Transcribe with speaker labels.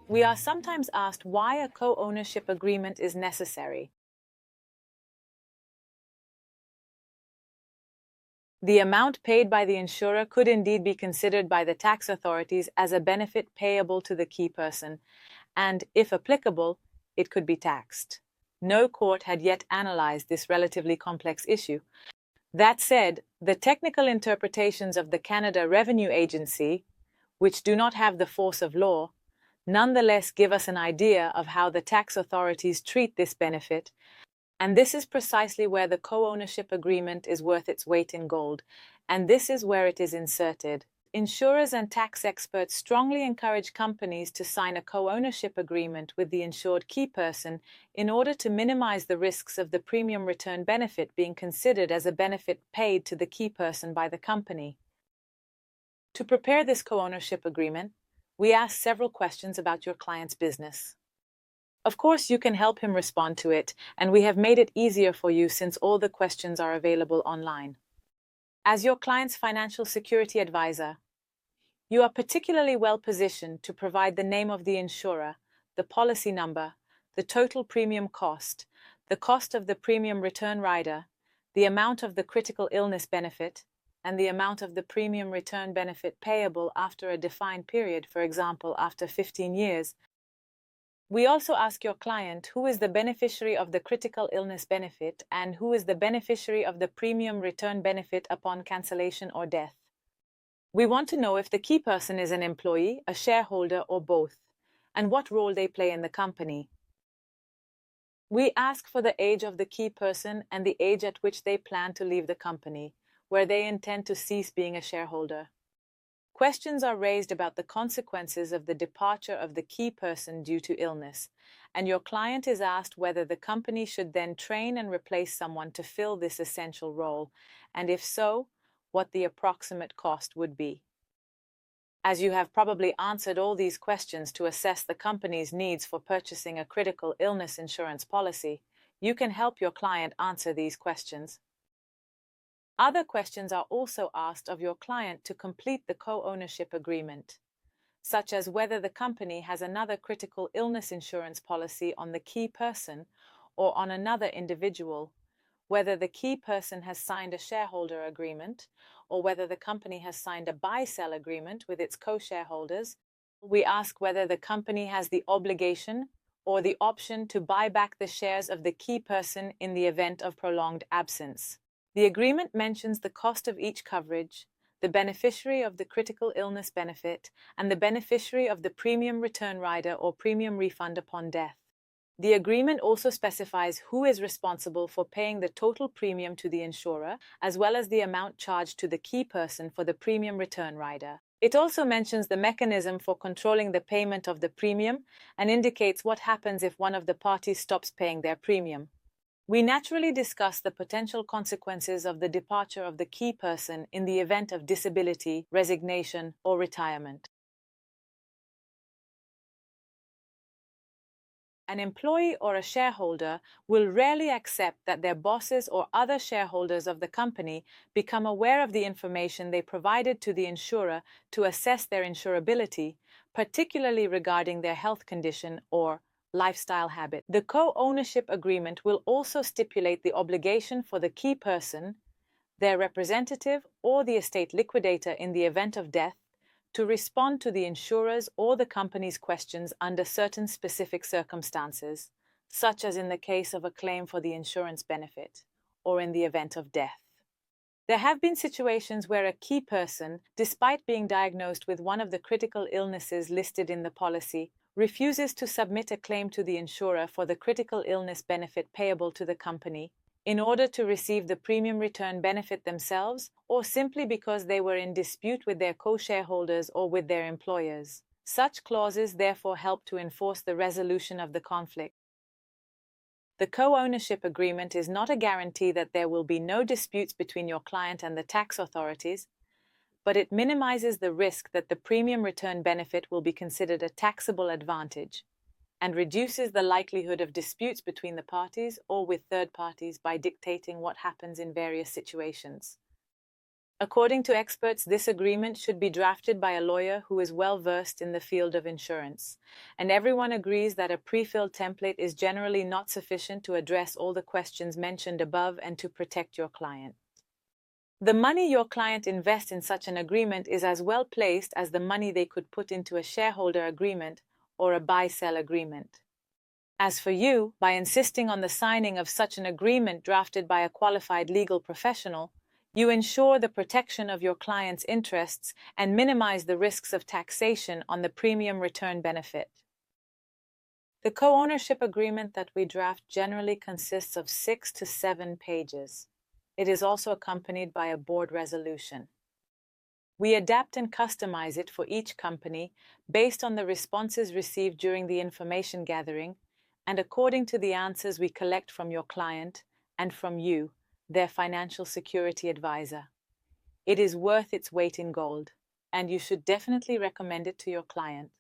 Speaker 1: We are sometimes asked why a co-ownership agreement is necessary. The amount paid by the insurer could indeed be considered by the tax authorities as a benefit payable to the key person, and, if applicable, it could be taxed. No court had yet analyzed this relatively complex issue. That said, the technical interpretations of the Canada Revenue Agency, which do not have the force of law, nonetheless give us an idea of how the tax authorities treat this benefit, and this is precisely where the co-ownership agreement is worth its weight in gold, and this is where it is inserted. Insurers and tax experts strongly encourage companies to sign a co-ownership agreement with the insured key person in order to minimize the risks of the premium return benefit being considered as a benefit paid to the key person by the company. To prepare this co-ownership agreement, we ask several questions about your client's business. Of course, you can help him respond to it, and we have made it easier for you since all the questions are available online. As your client's financial security advisor, you are particularly well positioned to provide the name of the insurer, the policy number, the total premium cost, the cost of the premium return rider, the amount of the critical illness benefit, and the amount of the premium return benefit payable after a defined period, for example, after 15 years. We also ask your client who is the beneficiary of the critical illness benefit and who is the beneficiary of the premium return benefit upon cancellation or death. We want to know if the key person is an employee, a shareholder, or both, and what role they play in the company. We ask for the age of the key person and the age at which they plan to leave the company, where they intend to cease being a shareholder. Questions are raised about the consequences of the departure of the key person due to illness, and your client is asked whether the company should then train and replace someone to fill this essential role, and if so, what the approximate cost would be. As you have probably answered all these questions to assess the company's needs for purchasing a critical illness insurance policy, you can help your client answer these questions. Other questions are also asked of your client to complete the co-ownership agreement, such as whether the company has another critical illness insurance policy on the key person or on another individual, whether the key person has signed a shareholder agreement, or whether the company has signed a buy-sell agreement with its co-shareholders. We ask whether the company has the obligation or the option to buy back the shares of the key person in the event of prolonged absence. The agreement mentions the cost of each coverage, the beneficiary of the critical illness benefit, and the beneficiary of the premium return rider or premium refund upon death. The agreement also specifies who is responsible for paying the total premium to the insurer, as well as the amount charged to the key person for the premium return rider. It also mentions the mechanism for controlling the payment of the premium and indicates what happens if one of the parties stops paying their premium. We naturally discuss the potential consequences of the departure of the key person in the event of disability, resignation, or retirement. An employee or a shareholder will rarely accept that their bosses or other shareholders of the company become aware of the information they provided to the insurer to assess their insurability, particularly regarding their health condition or lifestyle habit. The co-ownership agreement will also stipulate the obligation for the key person, their representative, or the estate liquidator in the event of death to respond to the insurer's or the company's questions under certain specific circumstances, such as in the case of a claim for the insurance benefit or in the event of death. There have been situations where a key person, despite being diagnosed with one of the critical illnesses listed in the policy, refuses to submit a claim to the insurer for the critical illness benefit payable to the company in order to receive the premium return benefit themselves, or simply because they were in dispute with their co-shareholders or with their employers. Such clauses therefore help to enforce the resolution of the conflict. The co-ownership agreement is not a guarantee that there will be no disputes between your client and the tax authorities, but it minimizes the risk that the premium return benefit will be considered a taxable advantage and reduces the likelihood of disputes between the parties or with third parties by dictating what happens in various situations. According to experts, this agreement should be drafted by a lawyer who is well versed in the field of insurance, and everyone agrees that a pre-filled template is generally not sufficient to address all the questions mentioned above and to protect your client. The money your client invests in such an agreement is as well placed as the money they could put into a shareholder agreement or a buy-sell agreement. As for you, by insisting on the signing of such an agreement drafted by a qualified legal professional, you ensure the protection of your client's interests and minimize the risks of taxation on the premium return benefit. The co-ownership agreement that we draft generally consists of 6 to 7 pages. It is also accompanied by a board resolution. We adapt and customize it for each company based on the responses received during the information gathering and according to the answers we collect from your client and from you, their financial security advisor. It is worth its weight in gold, and you should definitely recommend it to your client.